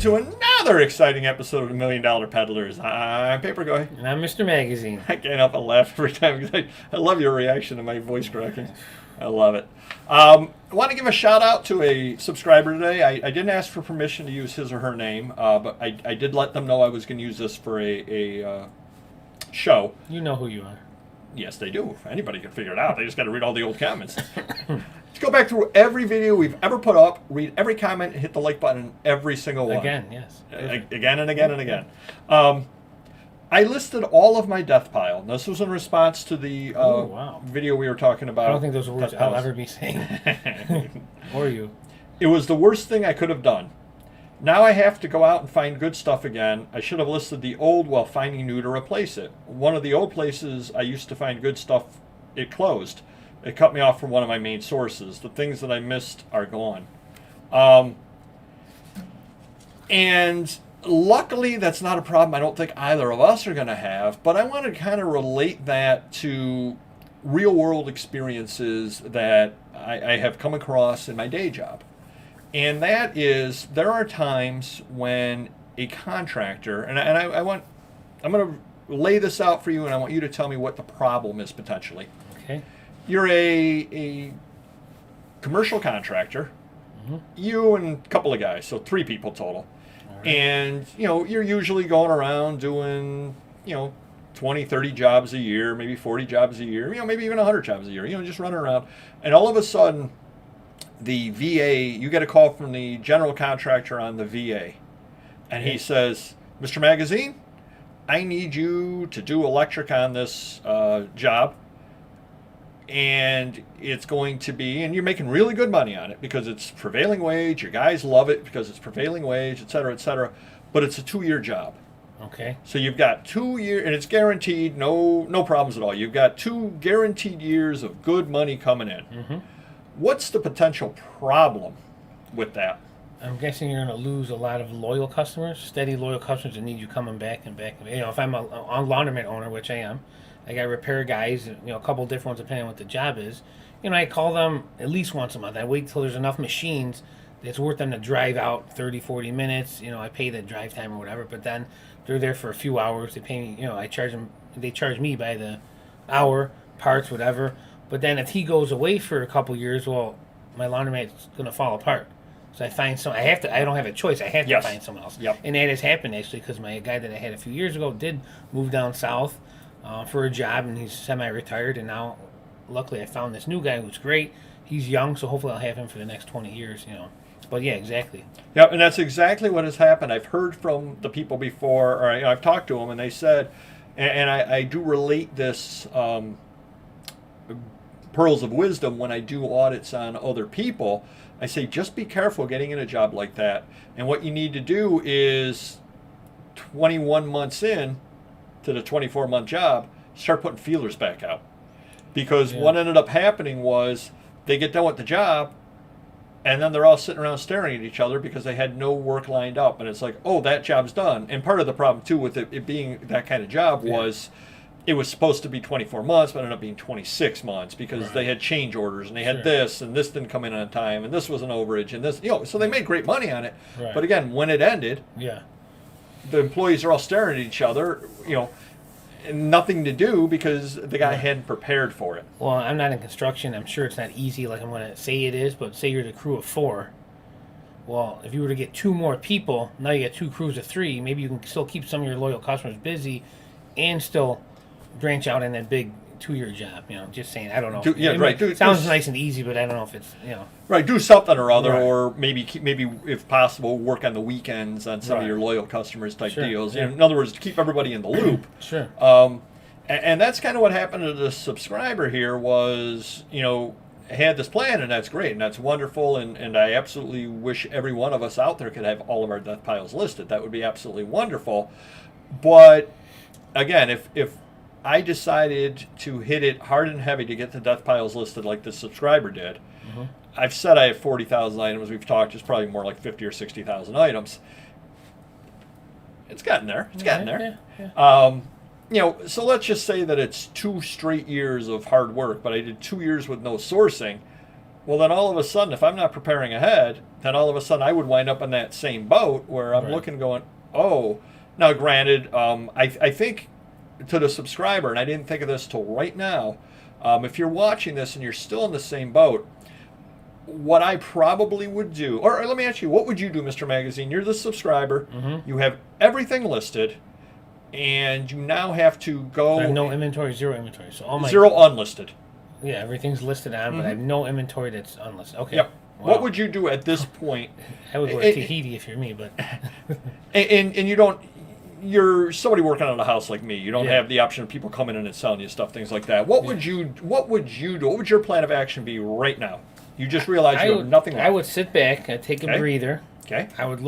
to another exciting episode of the $1 Million Peddlers. I'm Papergoy. And I'm Mr. Magazine. I can't help but laugh every time because I love your reaction to my voice cracking. I love it. I want to give a shout out to a subscriber today. I didn't ask for permission to use his or her name, but I did let them know I was going to use this for a show. You know who you are. Yes, they do. Anybody can figure it out. They just got to read all the old comments. Let's go back through every video we've ever put up, read every comment, and hit the like button in every single one. Again, yes. Again and again and again. I listed all of my death pile. This was in response to the video we were talking about. I don't think those are words I'll ever be saying. Or you. It was the worst thing I could have done. Now I have to go out and find good stuff again. I should have listed the old while finding new to replace it. One of the old places I used to find good stuff, it closed. It cut me off from one of my main sources. The things that I missed are gone. And luckily, that's not a problem I don't think either of us are going to have, but I want to kind of relate that to real-world experiences that I have come across in my day job. And that is, there are times when a contractor, and I'm going to lay this out for you, and I want you to tell me what the problem is potentially. Okay. You're a commercial contractor, you and a couple of guys, so 3 people total. Right. And, you're usually going around doing, 20, 30 jobs a year, maybe 40 jobs a year, maybe even 100 jobs a year, just running around. And all of a sudden, the VA, you get a call from the general contractor on the VA. And he says, Mr. Magazine, I need you to do electric on this job. And it's going to be, and you're making really good money on it because it's prevailing wage. Your guys love it because it's prevailing wage, et cetera, but it's a 2-year job. Okay. So you've got 2 years, and it's guaranteed, no problems at all. You've got 2 guaranteed years of good money coming in. Mm-hmm. What's the potential problem with that? I'm guessing you're going to lose a lot of loyal customers, steady loyal customers that need you coming back and back. If I'm a laundromat owner, which I am, I got repair guys, a couple different ones depending on what the job is. I call them at least once a month. I wait till there's enough machines that's worth them to drive out 30, 40 minutes. I pay the drive time or whatever, but then they're there for a few hours. They pay me, I charge them, they charge me by the hour, parts, whatever. But then if he goes away for a couple years, well, my laundromat's going to fall apart. So I find I don't have a choice. I have to find someone else. Yep. And that has happened actually because my guy that I had a few years ago did move down south for a job, and he's semi-retired, and now luckily I found this new guy who's great. He's young, so hopefully I'll have him for the next 20 years, But yeah, exactly. Yep, and that's exactly what has happened. I've heard from the people before, or I've talked to them, and they said, and I do relate this pearls of wisdom when I do audits on other people. I say, just be careful getting in a job like that. And what you need to do is 21 months in to the 24-month job, start putting feelers back out. Because what ended up happening was they get done with the job, and then they're all sitting around staring at each other because they had no work lined up. And it's like, oh, that job's done. And part of the problem, too, with it being that kind of job was it was supposed to be 24 months, but ended up being 26 months because they had change orders, and they had this, and this didn't come in on time, and this was an overage, and this, so they made great money on it. Right. But again, when it ended, the employees are all staring at each other, and nothing to do because the guy hadn't prepared for it. Well, I'm not in construction. I'm sure it's not easy like I'm going to say it is, but say you're the crew of 4. Well, if you were to get 2 more people, now you got 2 crews of 3, maybe you can still keep some of your loyal customers busy and still branch out in that big 2-year job. Just saying, I don't know. Sounds nice and easy, but I don't know if it's, Right, do something or other, or maybe if possible, work on the weekends on some of your loyal customers type deals. Yeah. In other words, to keep everybody in the loop. Sure. And that's kind of what happened to the subscriber here was, had this plan, and that's great, and that's wonderful, and I absolutely wish every one of us out there could have all of our death piles listed. That would be absolutely wonderful. But, again, if I decided to hit it hard and heavy to get the death piles listed like the subscriber did. I've said I have 40,000 items. We've talked, it's probably more like 50 or 60,000 items. It's gotten there. It's gotten there. So let's just say that it's 2 straight years of hard work, but I did 2 years with no sourcing. Well, then all of a sudden, if I'm not preparing ahead, then all of a sudden I would wind up in that same boat where I'm Right. looking going, oh, now granted, I think to the subscriber, and I didn't think of this till right now, if you're watching this and you're still in the same boat, what I probably would do, or let me ask you, what would you do, Mr. Magazine? You're the subscriber, you have everything listed, and you now have to go So I have no inventory, zero inventory. So all my zero unlisted. Yeah, everything's listed on, but I have no inventory that's unlisted. Okay. Yep. Wow. What would you do at this point? I would go to Tahiti if you're me, but And you don't. You're somebody working on a house like me. You don't Yeah. have the option of people coming in and selling you stuff, things like that. What would you? What would you do? What would your plan of action be right now? You just realized you have nothing left. I would sit back, I'd take a Okay. breather. Okay. I would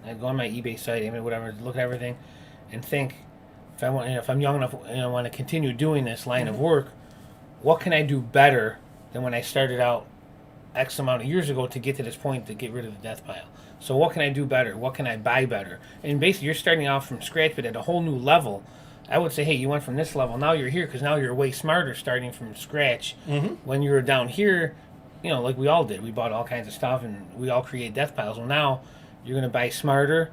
I'd go on my eBay site, I mean, whatever, look at everything, and think, if I'm young enough, want to continue doing this line of work, what can I do better than when I started out X amount of years ago to get to this point to get rid of the death pile? So what can I do better? What can I buy better? And basically, you're starting off from scratch, but at a whole new level. I would say, hey, you went from this level, now you're here, because now you're way smarter starting from scratch. When you were down here, like we all did, we bought all kinds of stuff, and we all create death piles. Well, now you're going to buy smarter,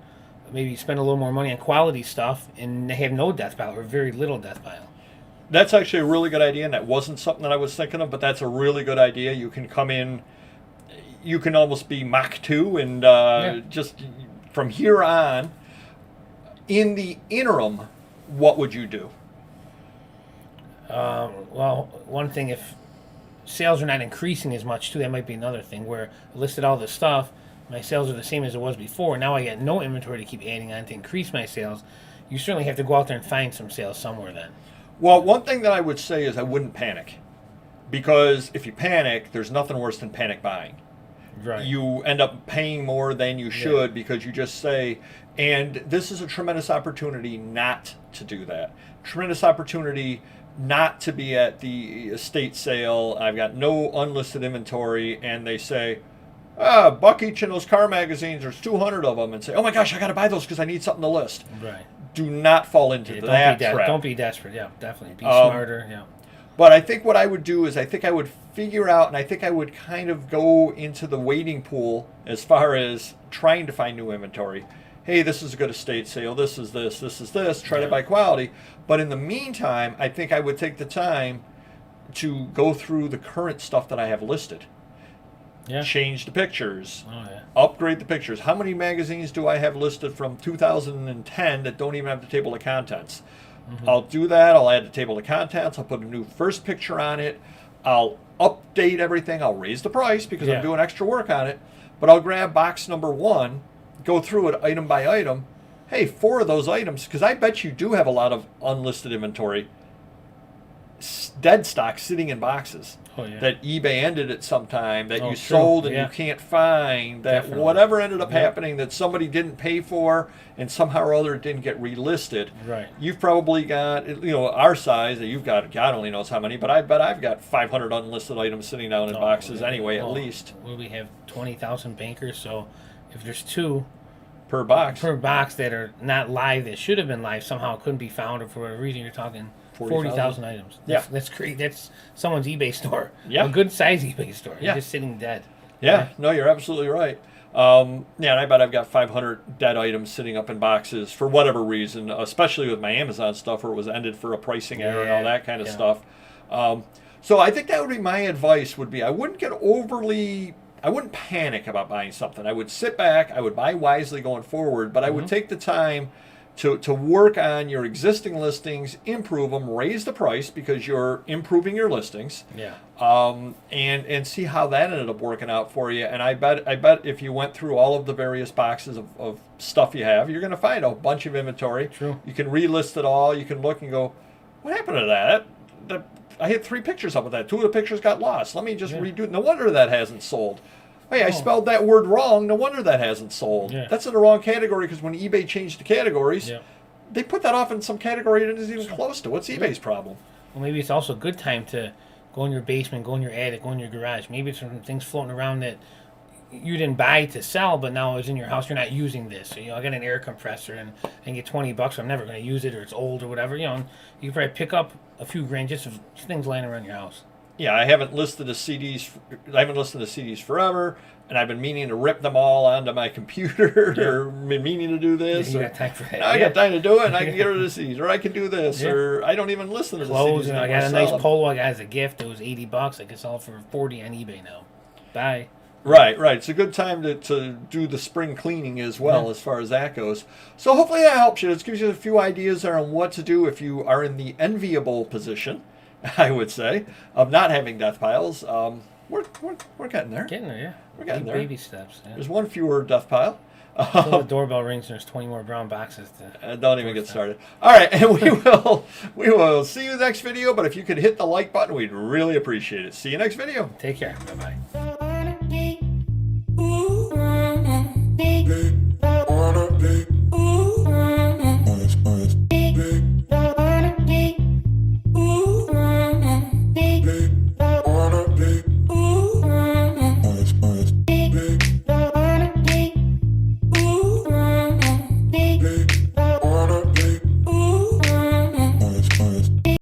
maybe spend a little more money on quality stuff, and have no death pile or very little death pile. That's actually a really good idea, and that wasn't something that I was thinking of, but that's a really good idea. You can come in, you can almost be Mach 2, and just from here on, in the interim, what would you do? Well, one thing, if sales are not increasing as much, too, that might be another thing, where I listed all this stuff, my sales are the same as it was before, now I got no inventory to keep adding on to increase my sales. You certainly have to go out there and find some sales somewhere then. Well, one thing that I would say is I wouldn't panic, because if you panic, there's nothing worse than panic buying. Right. You end up paying more than you should because you just say, and this is a tremendous opportunity not to do that. Tremendous opportunity not to be at the estate sale. I've got no unlisted inventory, and they say, buck each in those car magazines, there's 200 of them, and say, oh my gosh, I got to buy those because I need something to list. Right. Do not fall into that trap. Don't be desperate. Yeah, definitely. Be smarter. Yeah. But I think what I would do is I think I would figure out, and I think I would kind of go into the waiting pool as far as trying to find new inventory. Hey, this is a good estate sale. This is this. This is this. Try to buy quality. But in the meantime, I think I would take the time to go through the current stuff that I have listed. Yeah. Change the pictures. Oh, yeah. Upgrade the pictures. How many magazines do I have listed from 2010 that don't even have the table of contents? I'll do that. I'll add the table of contents. I'll put a new first picture on it. I'll update everything. I'll raise the price because I'm doing extra work on it. But I'll grab box number 1, go through it item by item. Hey, 4 of those items, because I bet you do have a lot of unlisted inventory, dead stock sitting in boxes. That eBay ended at some time, that you sold and you can't find, that whatever ended up happening that somebody didn't pay for and somehow or other it didn't get relisted. Right. You've probably got, our size, that you've got, God only knows how many, but I bet I've got 500 unlisted items sitting down in boxes anyway, at least. Well, we have 20,000 bankers, so if there's 2 per box that are not live, that should have been live, somehow couldn't be found, or for whatever reason, you're talking 40,000 items. That's great. That's someone's eBay store. A good size eBay store. You're just sitting dead. No, you're absolutely right. And I bet I've got 500 dead items sitting up in boxes for whatever reason, especially with my Amazon stuff where it was ended for a pricing error and all that kind of stuff. So I think that would be my advice would be I wouldn't panic about buying something. I would sit back, I would buy wisely going forward, but I would take the time to work on your existing listings, improve them, raise the price because you're improving your listings, and see how that ended up working out for you. And I bet if you went through all of the various boxes of stuff you have, you're going to find a bunch of inventory. True. You can relist it all. You can look and go, what happened to that? I had 3 pictures up with that. 2 of the pictures got lost. Let me just redo it. No wonder that hasn't sold. Hey, I spelled that word wrong. No wonder that hasn't sold. That's in the wrong category because when eBay changed the categories, they put that off in some category that isn't even close to. What's eBay's problem? Well, maybe it's also a good time to go in your basement, go in your attic, go in your garage. Maybe it's some things floating around that you didn't buy to sell, but now it's in your house. You're not using this. So, I got an air compressor and I can get $20. I'm never going to use it, or it's old or whatever. And you can probably pick up a few grand just of things laying around your house. yeah, I haven't listed the CDs. I haven't listened to CDs forever, and I've been meaning to rip them all onto my computer, or been meaning to do this. You or, got time for that. now I got time to do it, and I can get rid of the CDs, or I can do this, Yeah. or I don't even listen to Clothes, the CDs. I got a anymore, nice sell 'em. polo I got as a gift. It was $80. I could sell it for 40 on eBay now. Bye. Right. It's a good time to do the spring cleaning as well, as far as that goes. So hopefully that helps you. It gives you a few ideas there on what to do if you are in the enviable position, I would say, of not having death piles. We're getting there. Getting there, yeah. We're getting there. Baby steps. Yeah. There's one fewer death pile. Until the doorbell rings, and there's 20 more brown boxes to. Don't even get started. All right, and we will see you in the next video. But if you could hit the like button, we'd really appreciate it. See you next video. Take care. Bye bye. Big.